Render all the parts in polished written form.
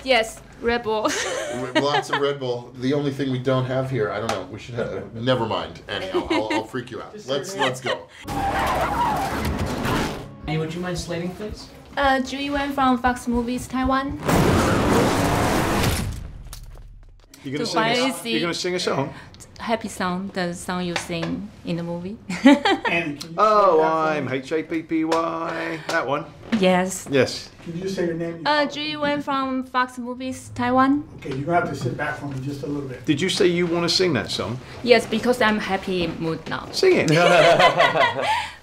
Yes, Red Bull. Lots of Red Bull. The only thing we don't have here, I don't know. We should have. Never mind. Anyhow, I'll freak you out. Let's go. Hey, would you mind slating, please? Julie Wen from Fox Movies Taiwan. You're gonna sing a song? Happy song, the song you sing in the movie. Oh, I'm Happy. That one. Yes. Yes. Can you say your name? Julie Wen from Fox Movies Taiwan. Okay, you're gonna have to sit back for me just a little bit. Did you say you want to sing that song? Yes, because I'm happy mood now. Sing it.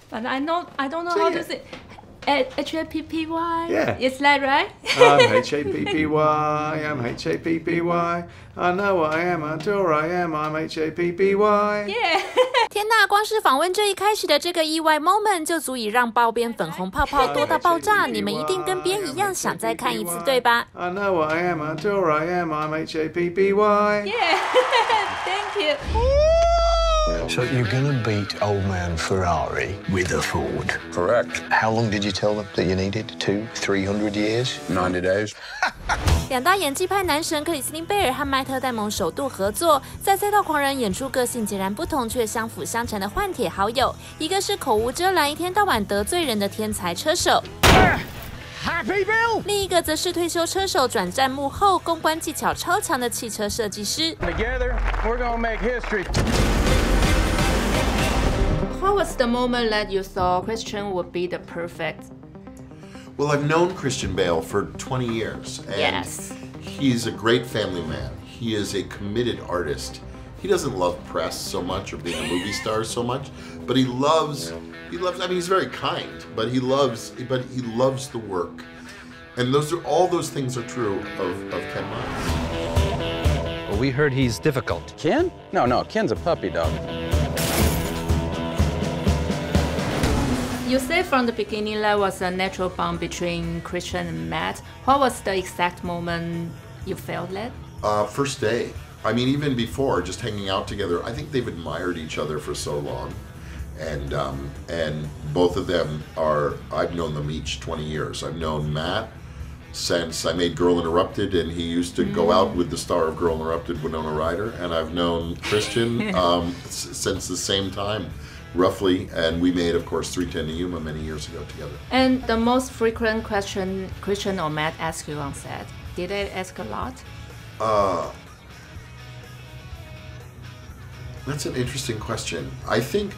But I don't know how to sing. H-A-P-P-Y? Yeah. Is that right? I'm H-A-P-P-Y, I'm H-A-P-P-Y. I know what I am, I adore I am, I'm H-A-P-P-Y. Yeah. 天哪，光是访问这一开始的这个意外 moment 就足以让爆边粉红泡泡多到爆炸。你们一定跟边一样想再看一次，对吧 I know what I am, I adore I am, I'm H-A-P-P-Y. Yeah. Thank you. So you're gonna beat old man Ferrari with a Ford? Correct. How long did you tell them that you needed? 200-300 years? 90 days. 两大演技派男神克里斯汀贝尔和迈特戴蒙首度合作，在《赛道狂人》演出个性截然不同却相辅相成的换铁好友，一个是口无遮拦、一天到晚得罪人的天才车手。Happy Bill! 另一个则是退休车手转战幕后、公关技巧超强的汽车设计师。Together, we're gonna make history. What was the moment that you thought Christian would be the perfect? Well, I've known Christian Bale for 20 years. And Yes. He's a great family man. He is a committed artist. He doesn't love press so much or being a movie star so much, but he loves, I mean, he's very kind, but he loves the work. And all those things are true of Ken Miles. Well, we heard he's difficult. Ken? No, Ken's a puppy dog. You said from the beginning there was a natural bond between Christian and Matt. What was the exact moment you felt that? First day. I mean, even before, just hanging out together, I think they've admired each other for so long. And both of them I've known them each 20 years. I've known Matt since I made Girl Interrupted, and he used to go out with the star of Girl Interrupted, Winona Ryder. And I've known Christian since the same time, roughly. And we made, of course, 310 to Yuma many years ago together. And the most frequent question Christian or Matt ask you on set, did they ask a lot? That's an interesting question. I think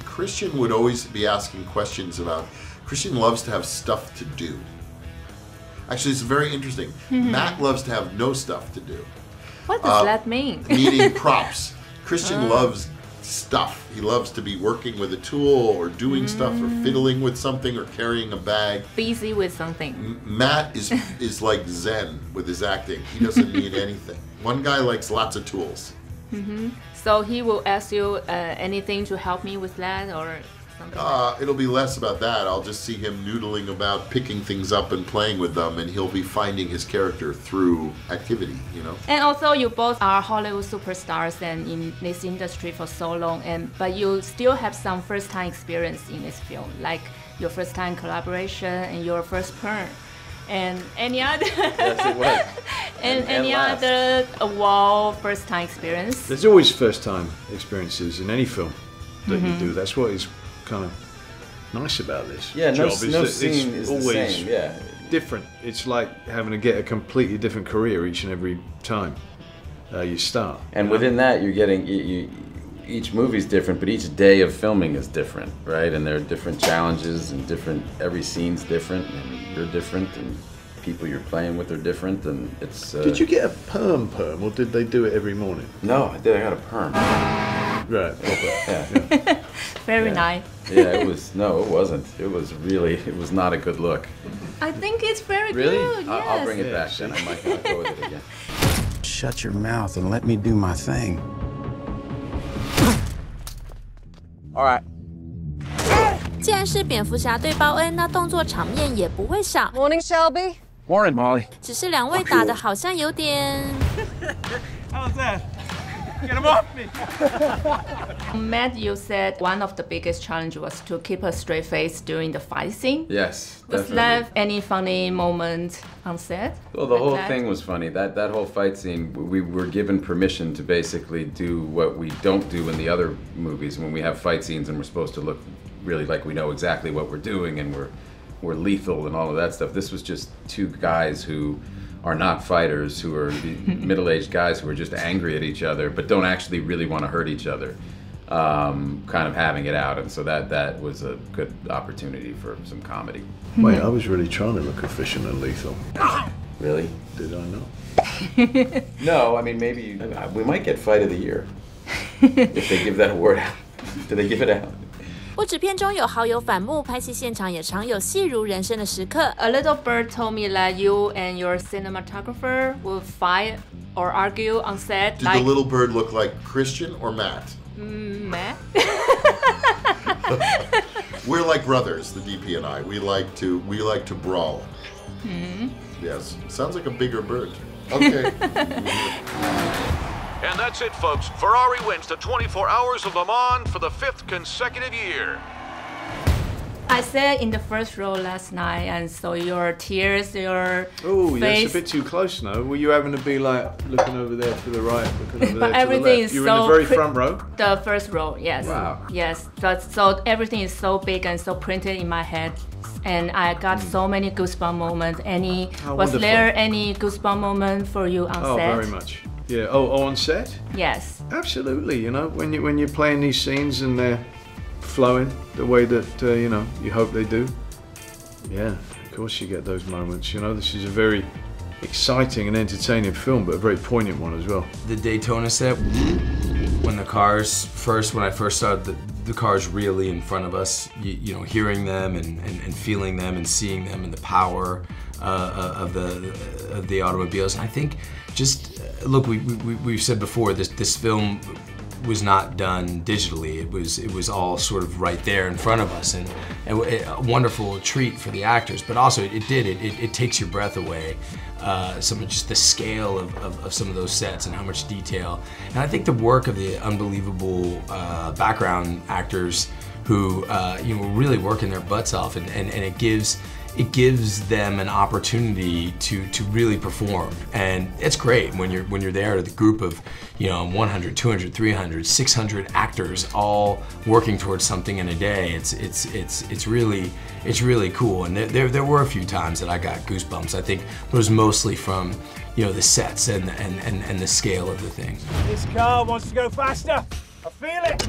Christian would always be asking questions about. Christian loves to have stuff to do. Actually, it's very interesting. Matt loves to have no stuff to do. What does that mean? Meaning props. Christian loves stuff. He loves to be working with a tool or doing stuff or fiddling with something or carrying a bag. Busy with something. Matt is like Zen with his acting. He doesn't need anything. One guy likes lots of tools. So he will ask you anything to help me with that or something? It'll be less about that. I'll just see him noodling about picking things up and playing with them, and he'll be finding his character through activity, you know? And also you both are Hollywood superstars and in this industry for so long, but you still have some first-time experience in this film, like your first-time collaboration and your first perm. And any other Yes, it was. and any last. other award first time experience? There's always first time experiences in any film that you do. That's what is kind of nice about this Yeah, job. no that scene is it's the always same, yeah. different. It's like having to get a completely different career each and every time you start. And within that, you're getting, each movie's different, but each day of filming is different, right? And there are different challenges and every scene's different, and you're different, and people you're playing with are different, and it's... Did you get a perm, or did they do it every morning? No, I did. I got a perm. Right. Yeah. Very nice. Yeah, it wasn't. It was not a good look. I think it's very Really? good. Yes. I'll bring it back then. I might go with it again. Shut your mouth and let me do my thing. All right. 既然是蝙蝠侠对报恩，那动作场面也不会少。 Morning, Shelby. Morning, Molly. 只是两位打的好像有点…… How's that? Get him off me! Matt, you said one of the biggest challenge was to keep a straight face during the fight scene. Yes, Was definitely. there any funny moment on set? Well, the like whole that? thing was funny. That whole fight scene, we were given permission to basically do what we don't do in the other movies when we have fight scenes and we're supposed to look really like we know exactly what we're doing and we're lethal and all of that stuff. This was just two guys who are not fighters, who are middle-aged guys who are just angry at each other but don't actually really want to hurt each other. Kind of having it out, and so that was a good opportunity for some comedy. Wait, I was really trying to look efficient and lethal. Really? Did I not? No, I mean maybe we might get Fight of the Year if they give that award out. Do they give it out? 不止片中有好友反目，拍戏现场也常有戏如人生的时刻。 A little bird told me that you and your cinematographer will fight or argue on set. Did the little bird look like Christian or Matt? Matt? We're like brothers, the DP and I. We like to brawl. Yes, sounds like a bigger bird. Okay. And that's it, folks. Ferrari wins the 24 Hours of Le Mans for the 5th consecutive year. I sat in the first row last night and saw your tears, your Oh, yeah, face. it's a bit too close now. Were you having to be like looking over there to the right, looking over But there to the everything left? is You were in so the very pre- front row? The first row, yes. Wow. Yes, so everything is so big and so printed in my head, and I got so many goosebump moments. How Was wonderful. there any goosebump moment for you on Oh, set? very much. Yeah. Oh, on set? Yes. Absolutely. You know, when you're playing these scenes and they're flowing the way that you hope they do. Yeah, of course you get those moments. You know, this is a very exciting and entertaining film, but a very poignant one as well. The Daytona set, when I first started the cars really in front of us, you know, hearing them and feeling them and seeing them and the power of the automobiles. And I think just look, we've said before, this film was not done digitally. It was all sort of right there in front of us, and a wonderful treat for the actors. But also, it takes your breath away. Some of just the scale of some of those sets and how much detail. And I think the work of the unbelievable background actors who really working their butts off, and it gives them an opportunity to really perform. And it's great when you're there with a group of 100, 200, 300, 600 actors all working towards something in a day. It's really cool. And there were a few times that I got goosebumps. I think it was mostly from the sets and the scale of the thing. This car wants to go faster. I feel it.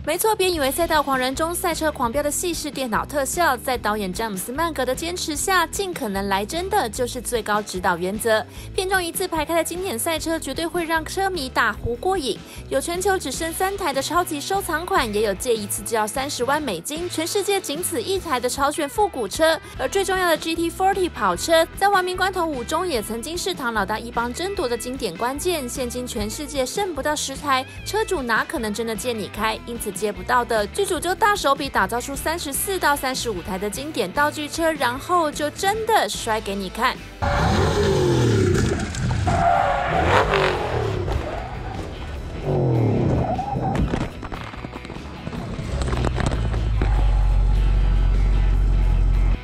没错，别以为《赛道狂人》中赛车狂飙的戏是电脑特效，在导演詹姆斯曼格的坚持下，尽可能来真的就是最高指导原则。片中一字排开的经典赛车，绝对会让车迷大呼过瘾。有全球只剩3台的超级收藏款，也有借一次就要30万美金，全世界仅此一台的超炫复古车。而最重要的 GT40 跑车，在亡命关头5中也曾经是唐老大一帮争夺的经典关键。现今全世界剩不到10台，车主哪可能真的借你开？因此借不到的，剧组就大手笔打造出34到35台的经典道具车，然后就真的摔给你看。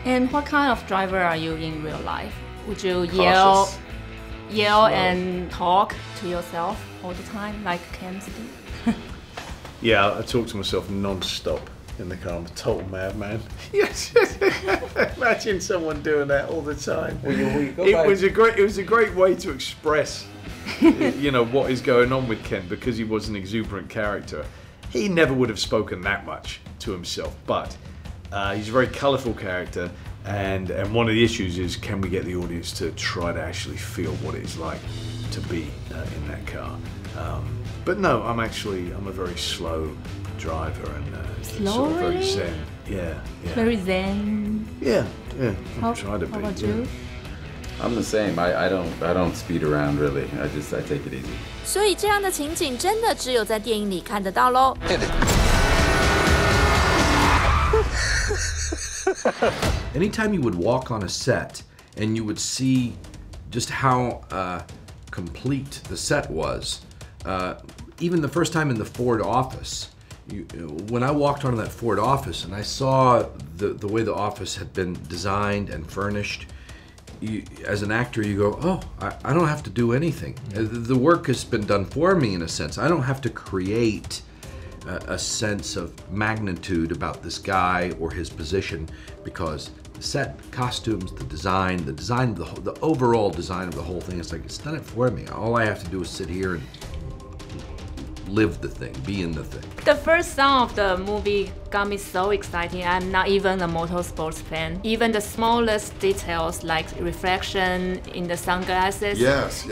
And what kind of driver are you in real life? Would you Cautious. yell and talk to yourself all the time like Cam did? Yeah, I talk to myself non-stop in the car. I'm a total madman. Yes, imagine someone doing that all the time. It was a great way to express, what is going on with Ken, because he was an exuberant character. He never would have spoken that much to himself, but he's a very colourful character, and one of the issues is, can we get the audience to try to actually feel what it's like to be in that car? But no, I'm a very slow driver and sort of very zen. Yeah. Very zen. Yeah. How try to be. about you? I'm the same. I don't speed around really. I take it easy. 所以这样的情景真的只有在电影里看得到咯。Anytime you would walk on a set and you would see just how complete the set was. Even the first time in the Ford office, when I walked onto that Ford office and I saw the way the office had been designed and furnished, as an actor, you go, oh, I don't have to do anything. The work has been done for me in a sense. I don't have to create a sense of magnitude about this guy or his position, because the set, costumes, the design, the overall design of the whole thing, it's like, it's done it for me. All I have to do is sit here and live the thing, be in the thing. The first song of the movie got me so excited. I'm not even a motorsports fan. Even the smallest details like reflection in the sunglasses. Yes.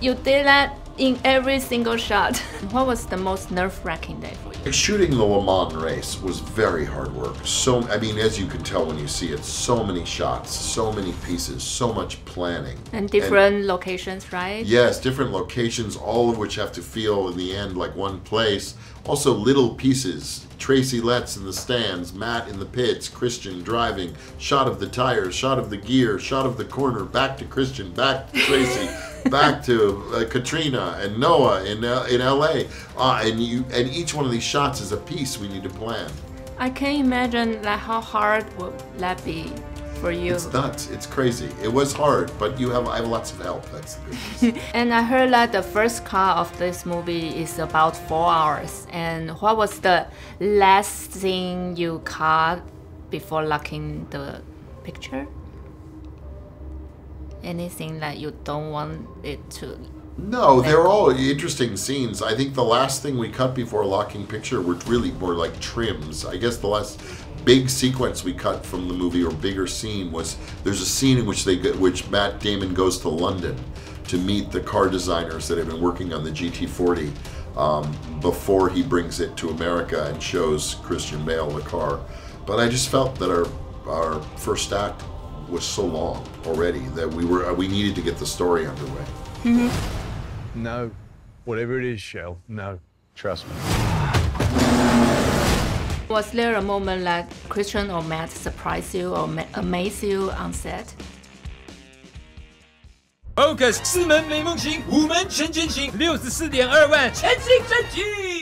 You did that in every single shot. What was the most nerve-wracking day for you? Shooting the Le Mans race was very hard work. So, I mean, as you can tell when you see it, so many shots, so many pieces, so much planning. And different locations, right? Yes, different locations, all of which have to feel in the end like one place. Also little pieces, Tracy Letts in the stands, Matt in the pits, Christian driving, shot of the tires, shot of the gear, shot of the corner, back to Christian, back to Tracy, back to Katrina and Noah in LA. And each one of these shots is a piece we need to plan. I can imagine like how hard would that be for you. It's nuts. It's crazy. It was hard, but I have lots of help. That's the good news. And I heard that the first cut of this movie is about 4 hours. And what was the last thing you cut before locking the picture? Anything that you don't want it to? No, they're all interesting scenes. I think the last thing we cut before locking picture were really more like trims. I guess the last big sequence we cut from the movie, or bigger scene, was there's a scene in which Matt Damon goes to London to meet the car designers that have been working on the GT40 before he brings it to America and shows Christian Bale the car. But I just felt that our first act was so long already that we needed to get the story underway. Mm-hmm. No, whatever it is, Shell, no, trust me. Was there a moment like Christian or Matt surprise you or amaze you on set? Focus 4门美梦行，5门神前行，64.2万全新升级。